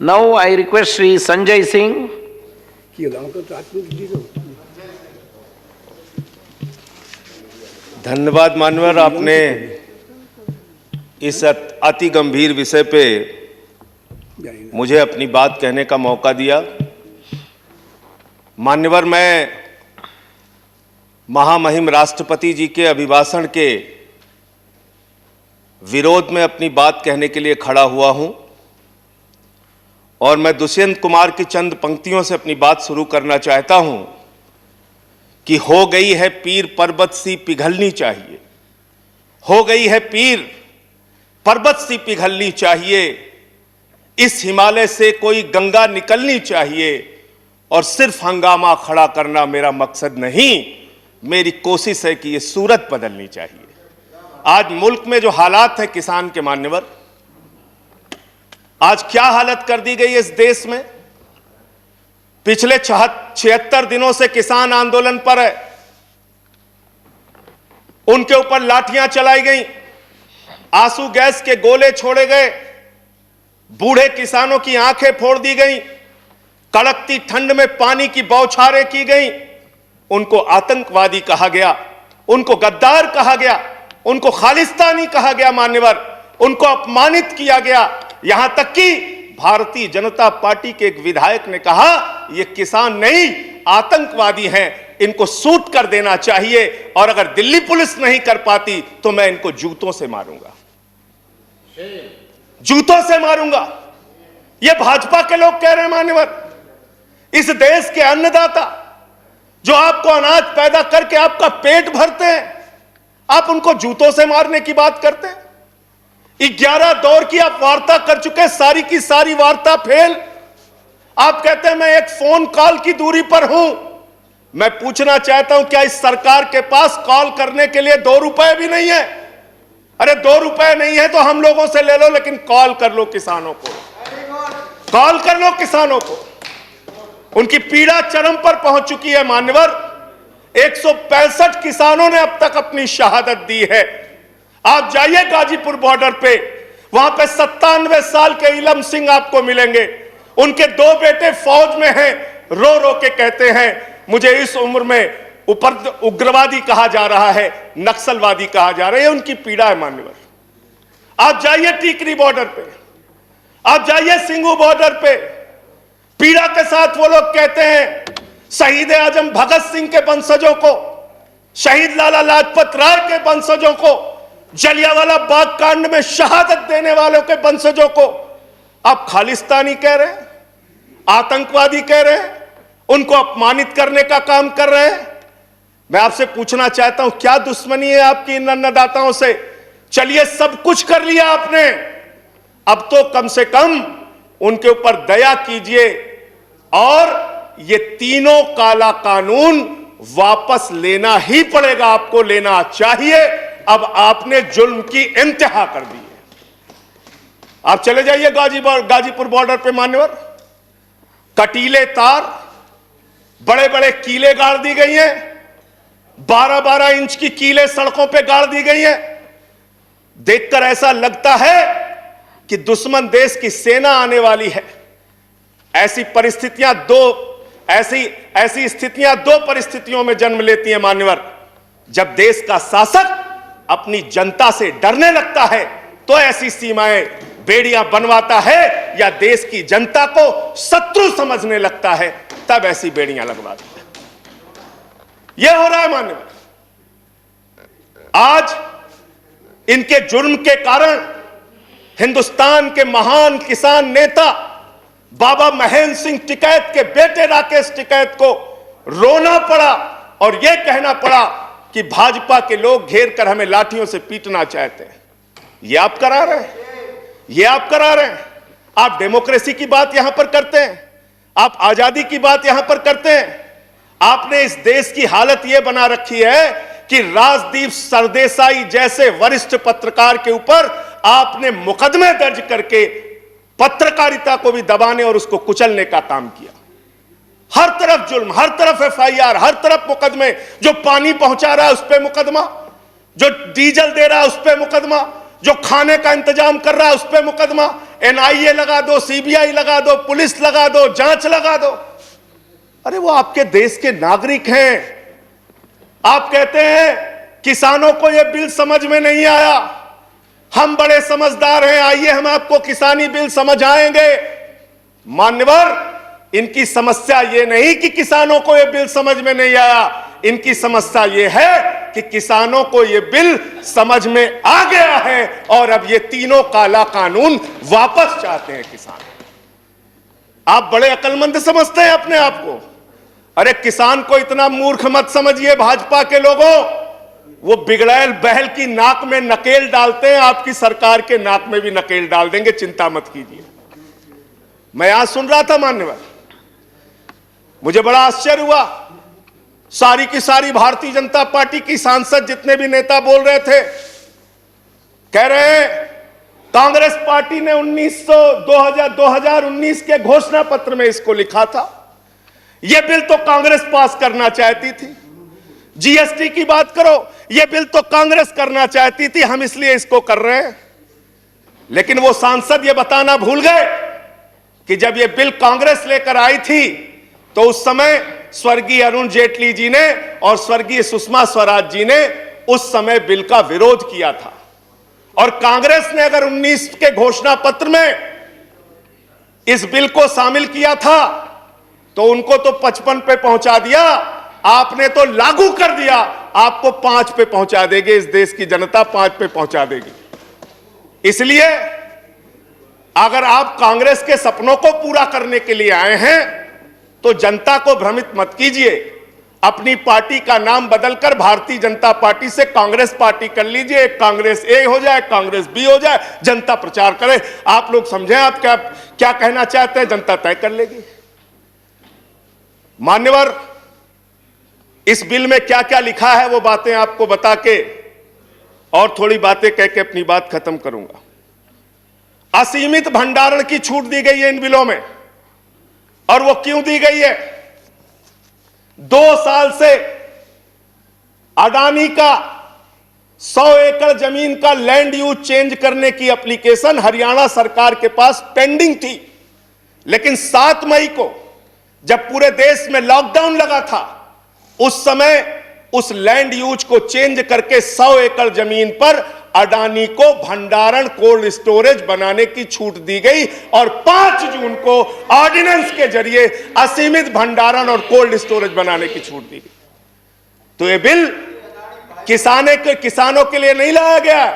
Now I request Sri Sanjay Singh. धन्यवाद मान्यवर, आपने इस अति गंभीर विषय पे मुझे अपनी बात कहने का मौका दिया। मान्यवर, मैं महामहिम राष्ट्रपति जी के अभिभाषण के विरोध में अपनी बात कहने के लिए खड़ा हुआ हूं और मैं दुष्यंत कुमार की चंद पंक्तियों से अपनी बात शुरू करना चाहता हूं कि हो गई है पीर पर्वत सी पिघलनी चाहिए, हो गई है पीर पर्वत सी पिघलनी चाहिए, इस हिमालय से कोई गंगा निकलनी चाहिए और सिर्फ हंगामा खड़ा करना मेरा मकसद नहीं, मेरी कोशिश है कि ये सूरत बदलनी चाहिए। आज मुल्क में जो हालात है किसान के मान्यवर, आज क्या हालत कर दी गई इस देश में। पिछले 76 दिनों से किसान आंदोलन पर है, उनके ऊपर लाठियां चलाई गई, आंसू गैस के गोले छोड़े गए, बूढ़े किसानों की आंखें फोड़ दी गई, कड़कती ठंड में पानी की बौछारें की गई, उनको आतंकवादी कहा गया, उनको गद्दार कहा गया, उनको खालिस्तानी कहा गया मान्यवर, उनको अपमानित किया गया। यहां तक कि भारतीय जनता पार्टी के एक विधायक ने कहा ये किसान नहीं आतंकवादी हैं, इनको शूट कर देना चाहिए और अगर दिल्ली पुलिस नहीं कर पाती तो मैं इनको जूतों से मारूंगा, जूतों से मारूंगा। ये भाजपा के लोग कह रहे हैं मान्यवर। इस देश के अन्नदाता जो आपको अनाज पैदा करके आपका पेट भरते हैं, आप उनको जूतों से मारने की बात करते हैं। 11 दौर की आप वार्ता कर चुके, सारी की सारी वार्ता फेल। आप कहते हैं मैं एक फोन कॉल की दूरी पर हूं। मैं पूछना चाहता हूं क्या इस सरकार के पास कॉल करने के लिए 2 रुपए भी नहीं है? अरे 2 रुपए नहीं है तो हम लोगों से ले लो, लेकिन कॉल कर लो किसानों को, कॉल कर लो किसानों को। उनकी पीड़ा चरम पर पहुंच चुकी है मान्यवर। 165 किसानों ने अब तक अपनी शहादत दी है। आप जाइए गाजीपुर बॉर्डर पे, वहां पे 97 साल के इलम सिंह आपको मिलेंगे। उनके 2 बेटे फौज में हैं, रो रो के कहते हैं मुझे इस उम्र में उग्रवादी कहा जा रहा है, नक्सलवादी कहा जा रहा है। उनकी पीड़ा है मान्यवर। आप जाइए टीकरी बॉर्डर पे, आप जाइए सिंगू बॉर्डर पे, पीड़ा के साथ वो लोग कहते हैं शहीद आजम भगत सिंह के वंशजों को, शहीद लाला लाजपत राय के वंशजों को, जलियांवाला बाग कांड में शहादत देने वालों के वंशजों को आप खालिस्तानी कह रहे हैं, आतंकवादी कह रहे हैं, उनको अपमानित करने का काम कर रहे हैं। मैं आपसे पूछना चाहता हूं क्या दुश्मनी है आपकी इन अन्नदाताओं से? चलिए सब कुछ कर लिया आपने, अब तो कम से कम उनके ऊपर दया कीजिए और ये तीनों काला कानून वापस लेना ही पड़ेगा, आपको लेना चाहिए। अब आपने जुल्म की इंतहा कर दी है। आप चले जाइए गाजीपुर बॉर्डर पे मान्यवर, कटीले तार, बड़े बड़े कीले गाड़ दी गई हैं, 12-12 इंच की कीले सड़कों पे गाड़ दी गई हैं। देखकर ऐसा लगता है कि दुश्मन देश की सेना आने वाली है। ऐसी स्थितियां दो परिस्थितियों में जन्म लेती हैं मान्यवर। जब देश का शासक अपनी जनता से डरने लगता है तो ऐसी सीमाएं बेड़ियां बनवाता है, या देश की जनता को शत्रु समझने लगता है तब ऐसी बेड़ियां लगवाता है। यह हो रहा है मान्यवर। आज इनके जुर्म के कारण हिंदुस्तान के महान किसान नेता बाबा महेंद्र सिंह टिकैत के बेटे राकेश टिकैत को रोना पड़ा और यह कहना पड़ा कि भाजपा के लोग घेर कर हमें लाठियों से पीटना चाहते हैं। यह आप करा रहे हैं, यह आप करा रहे हैं। आप डेमोक्रेसी की बात यहां पर करते हैं, आप आजादी की बात यहां पर करते हैं। आपने इस देश की हालत यह बना रखी है कि राजदीप सरदेसाई जैसे वरिष्ठ पत्रकार के ऊपर आपने मुकदमे दर्ज करके पत्रकारिता को भी दबाने और उसको कुचलने का काम किया। हर तरफ जुल्म, हर तरफ एफआईआर, हर तरफ मुकदमे। जो पानी पहुंचा रहा है उस पर मुकदमा, जो डीजल दे रहा है उस पर मुकदमा, जो खाने का इंतजाम कर रहा है उस पर मुकदमा। एनआईए लगा दो, सीबीआई लगा दो, पुलिस लगा दो, जांच लगा दो। अरे वो आपके देश के नागरिक हैं। आप कहते हैं किसानों को यह बिल समझ में नहीं आया, हम बड़े समझदार हैं, आइए हम आपको किसानी बिल समझाएंगे। मान्यवर, इनकी समस्या यह नहीं कि किसानों को यह बिल समझ में नहीं आया, इनकी समस्या यह है कि किसानों को यह बिल समझ में आ गया है और अब ये तीनों काला कानून वापस चाहते हैं किसान। आप बड़े अक्लमंद समझते हैं अपने आप को। अरे किसान को इतना मूर्ख मत समझिए भाजपा के लोगों, वो बिगड़ैल बैल की नाक में नकेल डालते हैं, आपकी सरकार के नाक में भी नकेल डाल देंगे, चिंता मत कीजिए। मैं आज सुन रहा था मान्यवर, मुझे बड़ा आश्चर्य हुआ, सारी की सारी भारतीय जनता पार्टी की सांसद जितने भी नेता बोल रहे थे, कह रहे हैं कांग्रेस पार्टी ने 2019 के घोषणा पत्र में इसको लिखा था, यह बिल तो कांग्रेस पास करना चाहती थी। जीएसटी की बात करो, यह बिल तो कांग्रेस करना चाहती थी, हम इसलिए इसको कर रहे हैं। लेकिन वो सांसद यह बताना भूल गए कि जब यह बिल कांग्रेस लेकर आई थी तो उस समय स्वर्गीय अरुण जेटली जी ने और स्वर्गीय सुषमा स्वराज जी ने उस समय बिल का विरोध किया था। और कांग्रेस ने अगर 19 के घोषणा पत्र में इस बिल को शामिल किया था तो उनको तो 55 पे पहुंचा दिया, आपने तो लागू कर दिया, आपको 5 पे पहुंचा देगी, इस देश की जनता 5 पे पहुंचा देगी। इसलिए अगर आप कांग्रेस के सपनों को पूरा करने के लिए आए हैं तो जनता को भ्रमित मत कीजिए, अपनी पार्टी का नाम बदलकर भारतीय जनता पार्टी से कांग्रेस पार्टी कर लीजिए, कांग्रेस ए हो जाए, कांग्रेस बी हो जाए, जनता प्रचार करे। आप लोग समझें आप क्या कहना चाहते हैं, जनता तय कर लेगी। मान्यवर, इस बिल में क्या क्या लिखा है वो बातें आपको बता के और थोड़ी बातें कह के अपनी बात खत्म करूंगा। असीमित भंडारण की छूट दी गई है इन बिलों में, और वो क्यों दी गई है? 2 साल से अडानी का 100 एकड़ जमीन का लैंड यूज चेंज करने की एप्लीकेशन हरियाणा सरकार के पास पेंडिंग थी, लेकिन 7 मई को जब पूरे देश में लॉकडाउन लगा था, उस समय उस लैंड यूज को चेंज करके 100 एकड़ जमीन पर अडानी को भंडारण कोल्ड स्टोरेज बनाने की छूट दी गई और 5 जून को ऑर्डिनेंस के जरिए असीमित भंडारण और कोल्ड स्टोरेज बनाने की छूट दी गई। तो यह बिल किसानों के लिए नहीं लाया गया,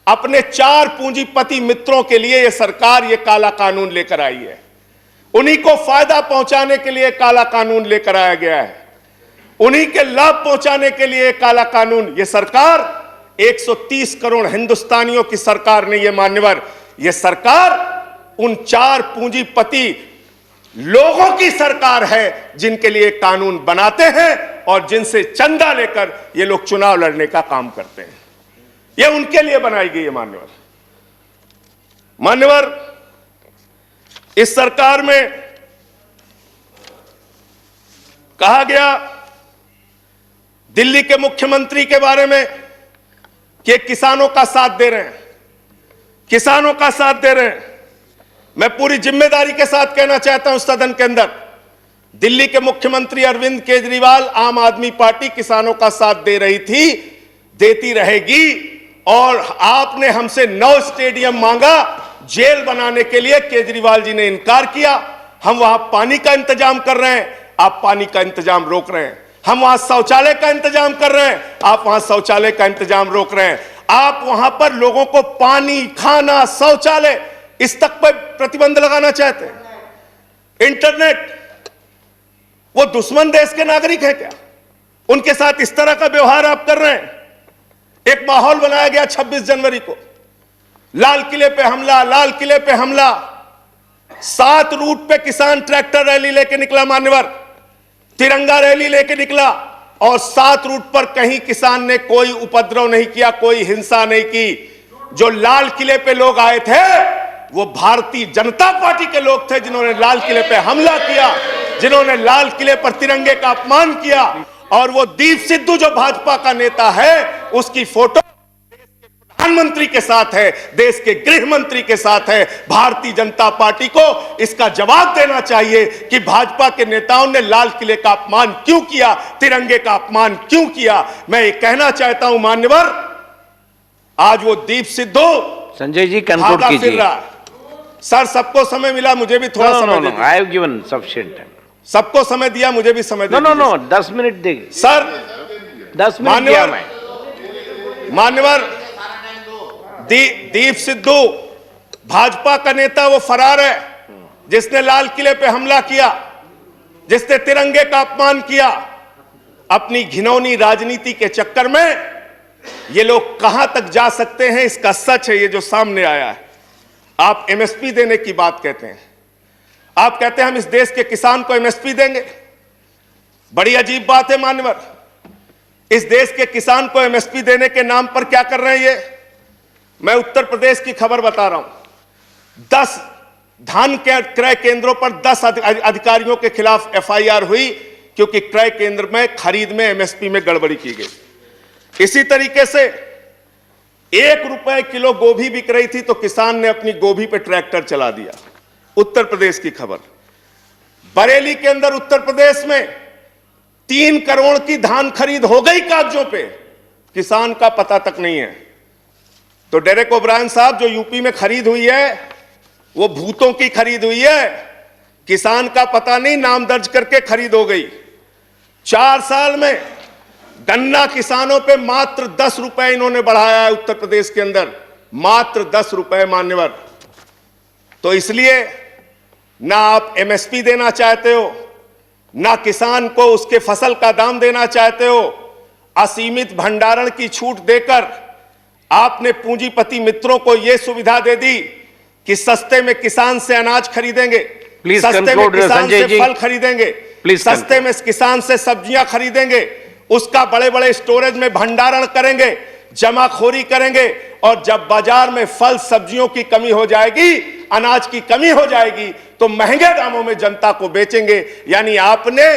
अपने 4 पूंजीपति मित्रों के लिए यह सरकार यह काला कानून लेकर आई है। उन्हीं को फायदा पहुंचाने के लिए काला कानून लेकर आया गया है, उन्हीं के लाभ पहुंचाने के लिए काला कानून। यह सरकार 130 करोड़ हिंदुस्तानियों की सरकार नहीं है मान्यवर, यह सरकार उन 4 पूंजीपति लोगों की सरकार है जिनके लिए कानून बनाते हैं और जिनसे चंदा लेकर ये लोग चुनाव लड़ने का काम करते हैं। यह उनके लिए बनाई गई है मान्यवर, इस सरकार में कहा गया दिल्ली के मुख्यमंत्री के बारे में कि किसानों का साथ दे रहे हैं, किसानों का साथ दे रहे हैं। मैं पूरी जिम्मेदारी के साथ कहना चाहता हूं सदन के अंदर, दिल्ली के मुख्यमंत्री अरविंद केजरीवाल, आम आदमी पार्टी किसानों का साथ दे रही थी, देती रहेगी। और आपने हमसे 9 स्टेडियम मांगा जेल बनाने के लिए, केजरीवाल जी ने इनकार किया। हम वहां पानी का इंतजाम कर रहे हैं, आप पानी का इंतजाम रोक रहे हैं। हम वहां शौचालय का इंतजाम कर रहे हैं, आप वहां शौचालय का इंतजाम रोक रहे हैं। आप वहां पर लोगों को पानी, खाना, शौचालय इस तक पर प्रतिबंध लगाना चाहते हैं। इंटरनेट, वो दुश्मन देश के नागरिक हैं क्या? उनके साथ इस तरह का व्यवहार आप कर रहे हैं। एक माहौल बनाया गया 26 जनवरी को, लाल किले पे हमला, लाल किले पे हमला। 7 रूट पे किसान ट्रैक्टर रैली लेके निकला मान्यवर, तिरंगा रैली लेके निकला, और 7 रूट पर कहीं किसान ने कोई उपद्रव नहीं किया, कोई हिंसा नहीं की। जो लाल किले पे लोग आए थे वो भारतीय जनता पार्टी के लोग थे जिन्होंने लाल किले पे हमला किया, जिन्होंने लाल किले पर तिरंगे का अपमान किया। और वो दीप सिद्धू जो भाजपा का नेता है, उसकी फोटो प्रधानमंत्री के साथ है, देश के गृह मंत्री के साथ है। भारतीय जनता पार्टी को इसका जवाब देना चाहिए कि भाजपा के नेताओं ने लाल किले का अपमान क्यों किया, तिरंगे का अपमान क्यों किया। मैं ये कहना चाहता हूं मान्यवर, आज वो दीप सिद्धू संजय जी कंक्लूड भागा फिर कीजिए। रहा है। सर सबको समय मिला, मुझे भी थोड़ा नो नो समय नो, दीजिए। I have given sufficient time. सबको समय दिया, मुझे भी समय नो नो दीजिए। नो, 10 मिनट देंगे। सर 10 मिनट दिया मान्यवर, मैं। मान्यवर दीप सिद्धू भाजपा का नेता वो फरार है जिसने लाल किले पे हमला किया, जिसने तिरंगे का अपमान किया। अपनी घिनौनी राजनीति के चक्कर में ये लोग कहां तक जा सकते हैं, इसका सच है ये जो सामने आया है। आप एमएसपी देने की बात कहते हैं, आप कहते हैं हम इस देश के किसान को एमएसपी देंगे। बड़ी अजीब बात है मान्यवर, इस देश के किसान को एमएसपी देने के नाम पर क्या कर रहे हैं ये। मैं उत्तर प्रदेश की खबर बता रहा हूं। 10 धान के क्रय केंद्रों पर 10 अधिकारियों के खिलाफ एफआईआर हुई क्योंकि क्रय केंद्र में खरीद में एमएसपी में गड़बड़ी की गई। इसी तरीके से 1 रुपए किलो गोभी बिक रही थी तो किसान ने अपनी गोभी पे ट्रैक्टर चला दिया। उत्तर प्रदेश की खबर। बरेली के अंदर उत्तर प्रदेश में 3 करोड़ की धान खरीद हो गई कागजों पे, किसान का पता तक नहीं है। तो डेरेक ओब्रायन साहब, जो यूपी में खरीद हुई है वो भूतों की खरीद हुई है, किसान का पता नहीं, नाम दर्ज करके खरीद हो गई। 4 साल में गन्ना किसानों पे मात्र 10 रुपए इन्होंने बढ़ाया है उत्तर प्रदेश के अंदर, मात्र 10 रुपए मान्यवर। तो इसलिए ना आप एमएसपी देना चाहते हो, ना किसान को उसके फसल का दाम देना चाहते हो। असीमित भंडारण की छूट देकर आपने पूंजीपति मित्रों को यह सुविधा दे दी कि सस्ते में किसान से अनाज खरीदेंगे, सस्ते में किसान से फल खरीदेंगे, सस्ते में किसान से सब्जियां खरीदेंगे, उसका बड़े बड़े स्टोरेज में भंडारण करेंगे, जमाखोरी करेंगे, और जब बाजार में फल सब्जियों की कमी हो जाएगी, अनाज की कमी हो जाएगी, तो महंगे दामों में जनता को बेचेंगे। यानी आपने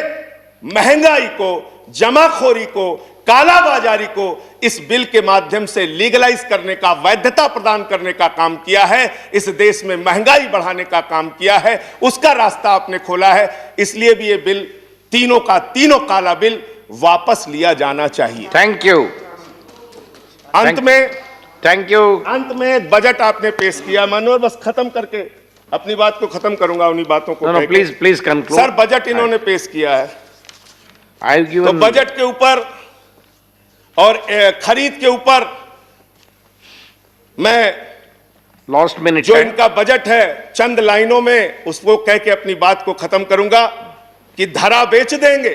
महंगाई को, जमाखोरी को, कालाबाजारी को इस बिल के माध्यम से लीगलाइज करने का, वैधता प्रदान करने का काम किया है। इस देश में महंगाई बढ़ाने का काम किया है, उसका रास्ता आपने खोला है। इसलिए भी ये बिल, तीनों का तीनों काला बिल वापस लिया जाना चाहिए। Thank you. अंत में थैंक यू। अंत में बजट आपने पेश किया मनोहर, बस खत्म करके अपनी बात को खत्म करूंगा उन्हीं बातों को। Please please conclude. Sir budget इन्होंने पेश किया है, आई गिवन। तो बजट के ऊपर और खरीद के ऊपर मैं लास्ट मिनट जो इनका बजट है चंद लाइनों में उसको कह के अपनी बात को खत्म करूंगा कि धरा बेच देंगे,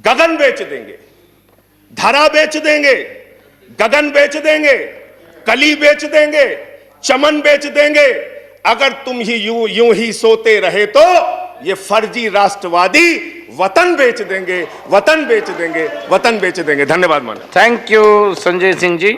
गगन बेच देंगे। धरा बेच देंगे, गगन बेच देंगे, कली बेच देंगे, चमन बेच देंगे। अगर तुम ही यूं ही सोते रहे तो ये फर्जी राष्ट्रवादी वतन बेच देंगे, वतन बेच देंगे, वतन बेच देंगे। धन्यवाद माननीय। Thank you Sanjay Singh ji.